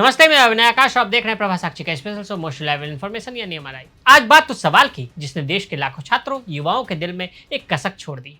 नमस्ते, मैं अभिनय आकाश और आप देख रहे हैं प्रभा साक्षी का special show most live information यानी हमारा। आज बात तो सवाल की जिसने देश के लाखों छात्रों युवाओं के दिल में एक कसक छोड़ दी।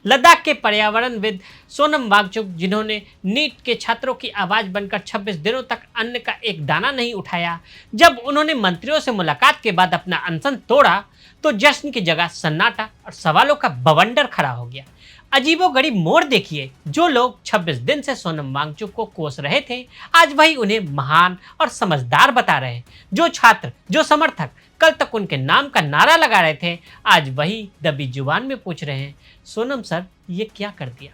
लद्दाख के पर्यावरणविद सोनम वांगचुक, जिन्होंने नीट के छात्रों की आवाज बनकर 26 दिनों तक अन्न का एक दाना नहीं उठाया, जब उन्होंने मंत्रियों से मुलाकात के बाद अपना अनशन तोड़ा तो जश्न की जगह सन्नाटा और सवालों का बवंडर खड़ा हो गया। अजीबोगरीब मोड़ देखिए, जो लोग 26 दिन से सोनम वांगचुक को कोस रहे थे, आज वही उन्हें महान और समझदार बता रहे हैं। जो छात्र, जो समर्थक कल तक उनके नाम का नारा लगा रहे थे, आज वही दबी जुबान में पूछ रहे हैं, सोनम सर ये क्या कर दिया?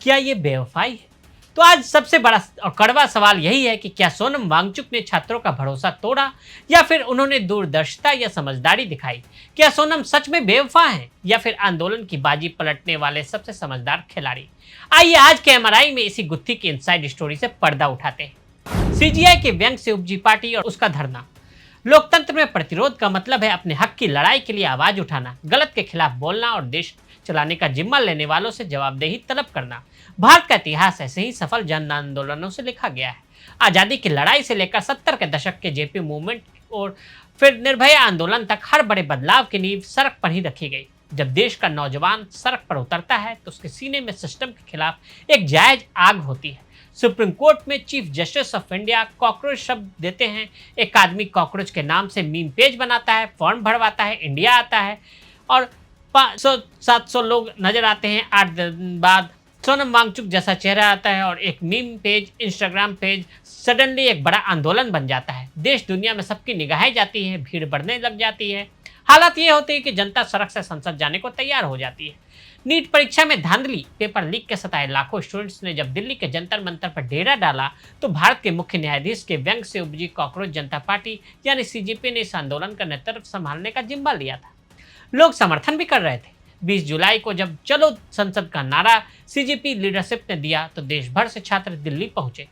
क्या ये बेवफाई है? तो आज सबसे बड़ा और कड़वा सवाल यही है कि क्या सोनम वांगचुक ने छात्रों का भरोसा तोड़ा या फिर उन्होंने दूरदर्शिता या समझदारी दिखाई? क्या सोनम सच में बेवफा हैं या फिर आंदोलन की बाजी पलटने वाले सबसे समझदार खिलाड़ी? आइए आज के एमआरआई में इसी गुत्थी की इनसाइड स्टोरी से पर्दा उठाते हैं। सीजीआई के व्यंग से उपजी पार्टी और उसका धरना। लोकतंत्र में प्रतिरोध का मतलब है अपने हक की लड़ाई के लिए आवाज उठाना, गलत के खिलाफ बोलना और देश चलाने का जिम्मा लेने वालों से जवाबदेही तलब करना। भारत का इतिहास ऐसे ही सफल जन आंदोलनों से लिखा गया है। आज़ादी की लड़ाई से लेकर 70 के दशक के जेपी मूवमेंट और फिर निर्भया आंदोलन तक हर बड़े बदलाव की नींव सड़क पर ही रखी गई। जब देश का नौजवान सड़क पर उतरता है तो उसके सीने में सिस्टम के खिलाफ एक जायज आग होती है। सुप्रीम कोर्ट में chief justice of India cockroach शब्द देते हैं। एक आदमी कॉकरोच के नाम से मीम पेज बनाता है, फॉर्म भरवाता है, इंडिया आता है और 500-700 लोग नजर आते हैं। 8 दिन बाद सोनम वांगचुक जैसा चेहरा आता है और एक meme page, Instagram page suddenly एक बड़ा आंदोलन बन जाता है। देश दुनिया में सबकी निगाहें जाती है, भीड़ बढ़ने लग जाती है। हालात ये होती है कि जनता सड़क से संसद जाने को तैयार हो जाती है। नीट परीक्षा में धांधली, पेपर लीक के सताए लाखों स्टूडेंट्स ने जब दिल्ली के जंतर मंतर पर डेरा डाला तो भारत के मुख्य न्यायाधीश के व्यंग से उपजी कॉकरोच जनता पार्टी यानी सीजेपी ने इस आंदोलन का नेतृत्व संभालने का जिम्मा लिया था। लोग समर्थन भी कर रहे थे। 20 जुलाई को जब चलो संसद का नारा सीजेपी लीडरशिप ने दिया तो देश भर से छात्र दिल्ली पहुंचे।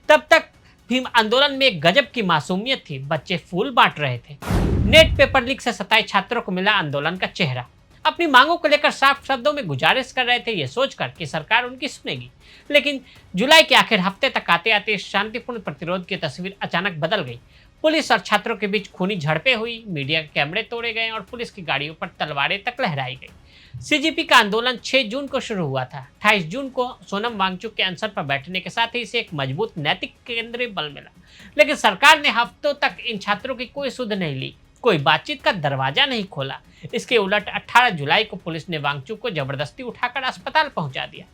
तब तक भी आंदोलन में एक गजब की मासूमियत थी, बच्चे फूल बांट रहे थे। नेट पेपर लीक से सताए छात्रों को मिला आंदोलन का चेहरा। अपनी मांगों को लेकर साफ शब्दों में गुजारिश कर रहे थे, ये सोचकर कि सरकार उनकी सुनेगी। लेकिन जुलाई के आखिर हफ्ते तक आते आते शांतिपूर्ण प्रतिरोध की तस्वीर अचानक बदल गई। पुलिस और छात्रों के बीच खूनी झड़पें हुई, मीडिया के कैमरे तोड़े गए और पुलिस की गाड़ियों पर तलवारें तक लहराई गई। सीजेपी का आंदोलन 6 जून को शुरू हुआ था। 28 जून को सोनम वांगचुक के अनशन पर बैठने के साथ ही इसे एक मजबूत नैतिक केंद्रीय बल मिला। लेकिन सरकार ने हफ्तों तक इन छात्रों की कोई सुध नहीं ली, कोई बातचीत का दरवाजा नहीं खोला। इसके उलट 18 जुलाई को पुलिस ने वांगचुक को जबरदस्ती उठाकर अस्पताल पहुंचा दिया।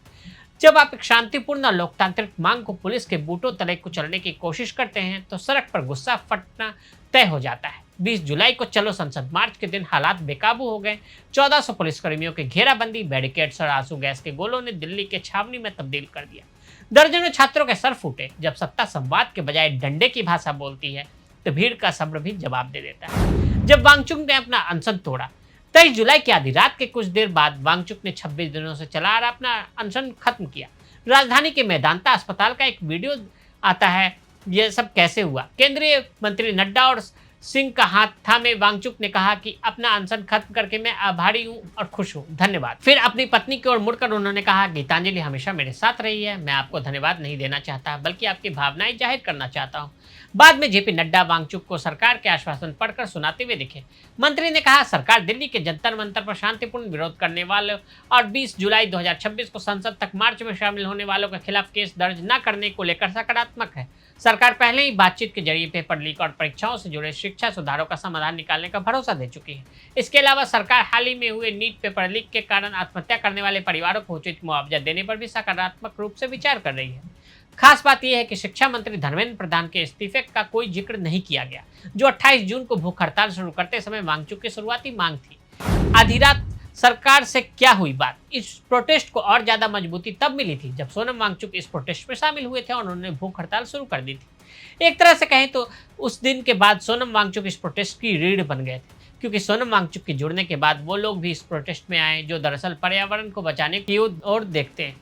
जब आप एक शांतिपूर्ण और लोकतांत्रिक मांग को पुलिस के बूटों तले कुचलने की कोशिश करते हैं तो सड़क पर गुस्सा फटना तय हो जाता है। 20 जुलाई को चलो संसद मार्च के दिन हालात बेकाबू हो गए। 1400 पुलिसकर्मियों की घेराबंदी, बैरिकेड्स और आंसू गैस के गोलों ने दिल्ली के छावनी में तब्दील कर दिया। दर्जनों छात्रों के सर फूटे। जब सत्ता संवाद के बजाय डंडे की भाषा बोलती है तो भीड़ का सब्र भी जवाब दे देता है। जब वांगचुक ने अपना अनशन तोड़ा 23 जुलाई की आधी रात के कुछ देर बाद वांगचुक ने 26 दिनों से चला आ रहा अपना अनशन खत्म किया। राजधानी के मेदांता अस्पताल का एक वीडियो आता है। यह सब कैसे हुआ? केंद्रीय मंत्री नड्डा और सिंह का हाथ थामे वांगचुक ने कहा कि अपना अनशन खत्म करके मैं आभारी हूं और खुश हूं, धन्यवाद। फिर अपनी पत्नी की ओर मुड़कर उन्होंने कहा, गीतांजलि हमेशा मेरे साथ रही है, मैं आपको धन्यवाद नहीं देना चाहता बल्कि आपकी भावनाएं जाहिर करना चाहता हूं। बाद में जेपी नड्डा वांगचुक को सरकार के आश्वासन पढ़कर सुनाते हुए दिखे। मंत्री ने कहा, सरकार दिल्ली के जंतर मंतर पर शांतिपूर्ण विरोध करने वालों और 20 जुलाई 2026 को संसद तक मार्च में शामिल होने वालों के खिलाफ केस दर्ज न करने को लेकर सकारात्मक है। सरकार पहले ही बातचीत के जरिए पेपर लीक और परीक्षाओं से जुड़े शिक्षा सुधारों का समाधान निकालने का भरोसा दे चुकी है। इसके अलावा सरकार हाल ही में हुए नीट पेपर लीक के कारण आत्महत्या करने वाले परिवारों को उचित मुआवजा देने पर भी सकारात्मक रूप से विचार कर रही है। खास बात यह है कि शिक्षा मंत्री धर्मेंद्र प्रधान के इस्तीफे का कोई जिक्र नहीं किया गया, जो 28 जून को भूख हड़ताल शुरू करते समय वांगचुक की शुरुआती मांग थी। आधी रात सरकार से क्या हुई बात? इस प्रोटेस्ट को और ज्यादा मजबूती तब मिली थी जब सोनम वांगचुक इस प्रोटेस्ट में शामिल हुए थे और उन्होंने भूख हड़ताल शुरू कर दी थी। एक तरह से कहें तो उस दिन के बाद सोनम वांगचुक इस प्रोटेस्ट की रीढ़ बन गए थे, क्योंकि सोनम वांगचुक के जुड़ने के बाद वो लोग भी इस प्रोटेस्ट में आए जो दरअसल पर्यावरण को बचाने की ओर देखते हैं।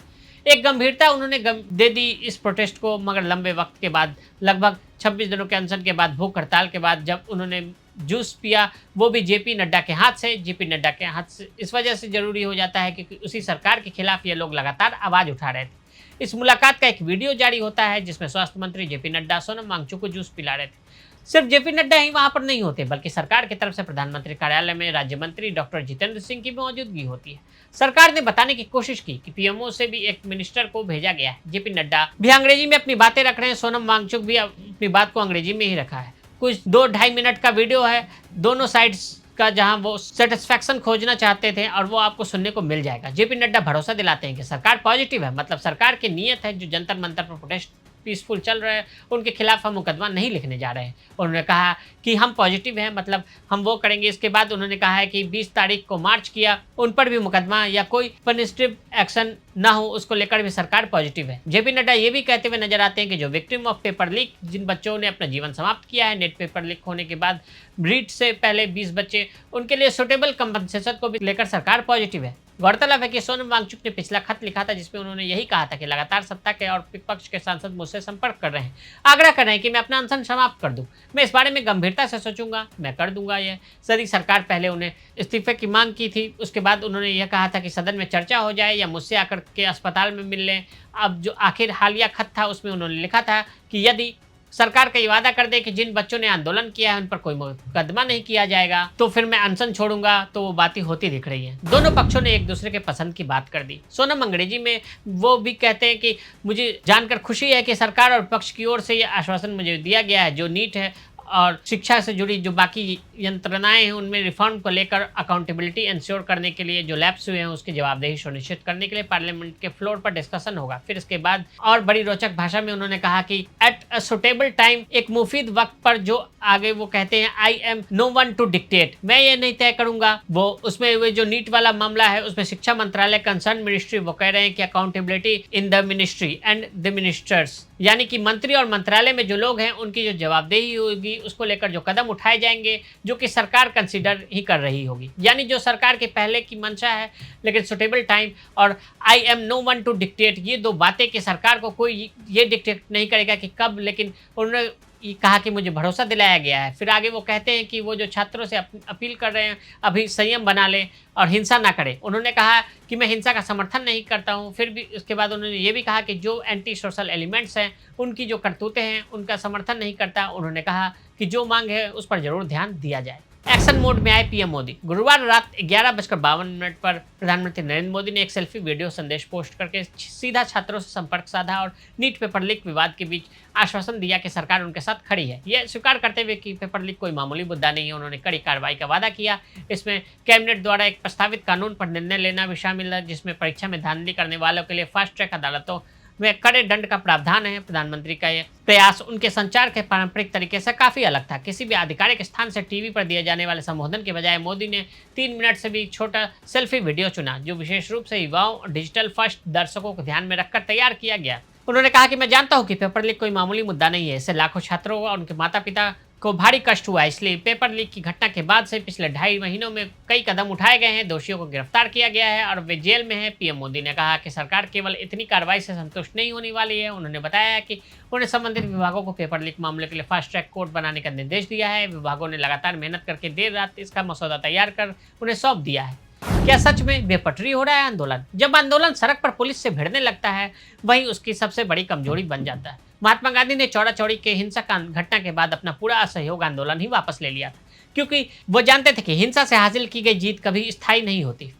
एक गंभीरता उन्होंने दे दी इस प्रोटेस्ट को, मगर लंबे वक्त के बाद, लगभग 26 दिनों के अनशन के बाद, भूख हड़ताल के बाद जब उन्होंने जूस पिया, वो भी जेपी नड्डा के हाथ से। जेपी नड्डा के हाथ से इस वजह से ज़रूरी हो जाता है क्योंकि उसी सरकार के खिलाफ ये लोग लगातार आवाज़ उठा रहे थे। इस मुलाकात का एक वीडियो जारी होता है जिसमें स्वास्थ्य मंत्री जेपी नड्डा सोनम वांगचुक को जूस पिला रहे थे। सिर्फ जेपी नड्डा ही वहां पर नहीं होते, बल्कि सरकार की तरफ से प्रधानमंत्री कार्यालय में राज्य मंत्री डॉक्टर जितेंद्र सिंह की भी मौजूदगी होती है। सरकार ने बताने की कोशिश की कि पीएमओ से भी एक मिनिस्टर को भेजा गया है। जेपी नड्डा भी अंग्रेजी में अपनी बातें रख रहे हैं, सोनम वांगचुक भी अपनी बात को अंग्रेजी में ही रखा है। कुछ 2-2.5 मिनट का वीडियो है दोनों साइड्स का, जहां वो सेटिस्फैक्शन खोजना चाहते थे और वो आपको सुनने को मिल जाएगा। जेपी नड्डा भरोसा दिलाते हैं कि सरकार पॉजिटिव है, मतलब सरकार की नीयत है। जो जंतर मंतर पर प्रोटेस्ट पीसफुल चल रहे हैं उनके खिलाफ हम मुकदमा नहीं लिखने जा रहे हैं। उन्होंने कहा कि हम पॉजिटिव हैं, मतलब हम वो करेंगे। इसके बाद उन्होंने कहा है कि 20 तारीख को मार्च किया, उन पर भी मुकदमा या कोई पनिस्टिव एक्शन ना हो, उसको लेकर भी सरकार पॉजिटिव है। जेपी नड्डा ये भी कहते हुए नजर आते हैं कि जो विक्टिम ऑफ पेपर लीक, जिन बच्चों ने अपना जीवन समाप्त किया है नेट पेपर लीक होने के बाद, रीट से पहले 20 बच्चे, उनके लिए सुटेबल कंपनसेशन को भी लेकर सरकार पॉजिटिव है। गौरतलब है कि सोनम वांगचुक ने पिछला खत लिखा था जिसमें उन्होंने यही कहा था कि लगातार सत्ता के और विपक्ष के सांसद मुझसे संपर्क कर रहे हैं, आग्रह कर रहे हैं कि मैं अपना अनशन समाप्त कर दूं। मैं इस बारे में गंभीरता से सोचूंगा, मैं कर दूंगा यह। सदी सरकार पहले उन्हें इस्तीफे की मांग की थी, उसके बाद उन्होंने यह कहा था कि सदन में चर्चा हो जाए या मुझसे आकर के अस्पताल में मिल लें। अब जो आखिर हालिया खत था उसमें उन्होंने लिखा था कि यदि सरकार का ये वादा कर दे कि जिन बच्चों ने आंदोलन किया है उन पर कोई मुकदमा नहीं किया जाएगा तो फिर मैं अनशन छोड़ूंगा, तो वो बातें होती दिख रही हैं। दोनों पक्षों ने एक दूसरे के पसंद की बात कर दी। सोनम अंग्रेजी में वो भी कहते हैं कि मुझे जानकर खुशी है कि सरकार और पक्ष की ओर से ये आश्वासन मुझे दिया गया है, जो नीट है और शिक्षा से जुड़ी जो बाकी यंत्रणाएं हैं उनमें रिफॉर्म को लेकर अकाउंटेबिलिटी इंश्योर करने के लिए जो लैप्स हुए हैं उसकी जवाबदेही सुनिश्चित करने के लिए पार्लियामेंट के फ्लोर पर डिस्कशन होगा। फिर इसके बाद और बड़ी रोचक भाषा में उन्होंने कहा कि एट अ सुटेबल टाइम, एक मुफीद वक्त पर, जो आगे वो कहते हैं I am no one to dictate, मैं ये नहीं तय करूंगा। वो उसमें वो जो नीट वाला मामला है उसमें शिक्षा मंत्रालय, कंसर्न मिनिस्ट्री, वो कह रहे हैं कि accountability in the ministry and the ministers, यानी कि मंत्री और मंत्रालय में जो लोग हैं उनकी जो जवाबदेही होगी उसको लेकर जो कदम उठाए जाएंगे, जो कि सरकार कंसीडर ही कर रही होगी। यानी जो सरकार के पहले की मंशा है, लेकिन सुटेबल टाइम और I am no one to dictate, ये दो बातें कि सरकार को कोई ये डिक्टेट नहीं करेगा कि कब, लेकिन उन्होंने कहा कि मुझे भरोसा दिलाया गया है। फिर आगे वो कहते हैं कि वो जो छात्रों से अपील कर रहे हैं अभी संयम बना लें और हिंसा ना करें। उन्होंने कहा कि मैं हिंसा का समर्थन नहीं करता हूं, फिर भी उसके बाद उन्होंने ये भी कहा कि जो एंटी सोशल एलिमेंट्स हैं उनकी जो करतूतें हैं उनका समर्थन नहीं करता। उन्होंने कहा कि जो मांग है उस पर जरूर ध्यान दिया जाए। एक्शन मोड में आए पीएम मोदी। गुरुवार रात 11:52 पर प्रधानमंत्री नरेंद्र मोदी ने एक सेल्फी वीडियो संदेश पोस्ट करके सीधा छात्रों से संपर्क साधा और नीट पेपर लीक विवाद के बीच आश्वासन दिया कि सरकार उनके साथ खड़ी है। यह स्वीकार करते हुए कि पेपर लीक कोई मामूली मुद्दा नहीं है, उन्होंने कड़ी कार्रवाई का वादा किया। इसमें कैबिनेट द्वारा एक प्रस्तावित कानून पर निर्णय लेना भी शामिल है, जिसमें परीक्षा में धांधली करने वालों के लिए फास्ट ट्रैक अदालतों में कड़े दंड का प्रावधान है। प्रधानमंत्री का यह प्रयास उनके संचार के पारंपरिक तरीके से काफी अलग था। किसी भी आधिकारिक स्थान से टीवी पर दिए जाने वाले संबोधन के बजाय मोदी ने 3 मिनट से भी छोटा सेल्फी वीडियो चुना, जो विशेष रूप से युवाओं और डिजिटल फर्स्ट दर्शकों को ध्यान में रखकर तैयार किया गया। उन्होंने कहा कि मैं जानता हूं कि पेपर लीक कोई मामूली मुद्दा नहीं है, इससे लाखों छात्रों और उनके माता पिता को भारी कष्ट हुआ। इसलिए पेपर लीक की घटना के बाद से पिछले 2.5 महीनों में कई कदम उठाए गए हैं, दोषियों को गिरफ्तार किया गया है और वे जेल में हैं। पीएम मोदी ने कहा कि सरकार केवल इतनी कार्रवाई से संतुष्ट नहीं होने वाली है। उन्होंने बताया कि उन्हें संबंधित विभागों को पेपर लीक मामले के लिए फास्ट ट्रैक कोर्ट बनाने का निर्देश दिया है। विभागों ने लगातार मेहनत करके देर रात इसका मसौदा तैयार कर उन्हें सौंप दिया है। क्या सच में बेपटरी हो रहा है आंदोलन? जब आंदोलन सड़क पर पुलिस से भिड़ने लगता है वही उसकी सबसे बड़ी कमजोरी बन जाता है। महात्मा गांधी ने चौड़ा चौड़ी के हिंसक घटना के बाद अपना पूरा असहयोग आंदोलन ही वापस ले लिया था, क्योंकि वो जानते थे कि हिंसा से हासिल की गई जीत कभी स्थायी नहीं होती।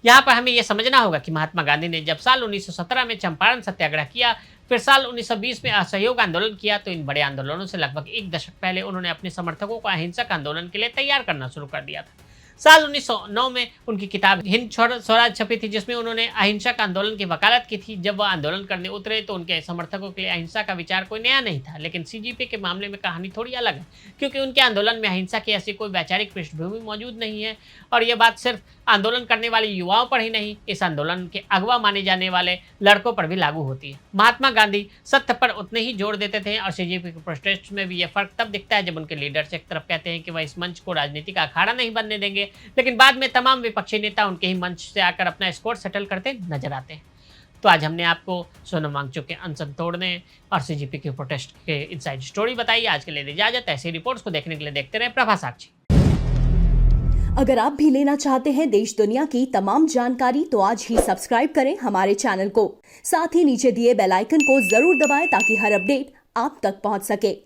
यहाँ पर हमें यह समझना होगा कि महात्मा गांधी ने जब साल 1917 में चंपारण सत्याग्रह किया, फिर साल 1920 में असहयोग आंदोलन किया, तो इन बड़े आंदोलनों से लगभग 1 दशक पहले उन्होंने अपने समर्थकों को अहिंसक आंदोलन के लिए तैयार करना शुरू कर दिया था। साल 1909 में उनकी किताब हिंद स्वराज छपी थी, जिसमें उन्होंने अहिंसक आंदोलन की वकालत की थी। जब वह आंदोलन करने उतरे तो उनके समर्थकों के लिए अहिंसा का विचार कोई नया नहीं था, लेकिन सीजेपी के मामले में कहानी थोड़ी अलग है, क्योंकि उनके आंदोलन में अहिंसा की ऐसी कोई वैचारिक पृष्ठभूमि मौजूद नहीं है। और यह बात सिर्फ आंदोलन करने वाले युवाओं पर ही नहीं, इस आंदोलन के अगवा माने जाने वाले लड़कों पर भी लागू होती है। महात्मा गांधी सत्य पर उतने ही जोर देते थे, और सीजेपी के प्रोटेस्ट में भी यह फर्क तब दिखता है जब उनके लीडर्स एक तरफ कहते हैं कि वह इस मंच को राजनीति का अखाड़ा नहीं बनने देंगे, लेकिन बाद में तमाम विपक्षी नेता उनके ही मंच से आकर अपना स्कोर सेटल करते नजर आते हैं। तो आज हमने आपको सोनम वांगचुक के अनशन तोड़ने और सीजेपी के प्रोटेस्ट के इनसाइड स्टोरी बताई। आज के लिए इजाजत। ऐसी रिपोर्ट्स को देखने के लिए देखते रहे प्रभा साक्षी। अगर आप भी लेना चाहते हैं देश दुनिया की तमाम जानकारी तो आज ही सब्सक्राइब करें हमारे चैनल को। साथ ही नीचे दिए बेल आइकन को जरूर दबाएं ताकि हर अपडेट आप तक पहुंच सके।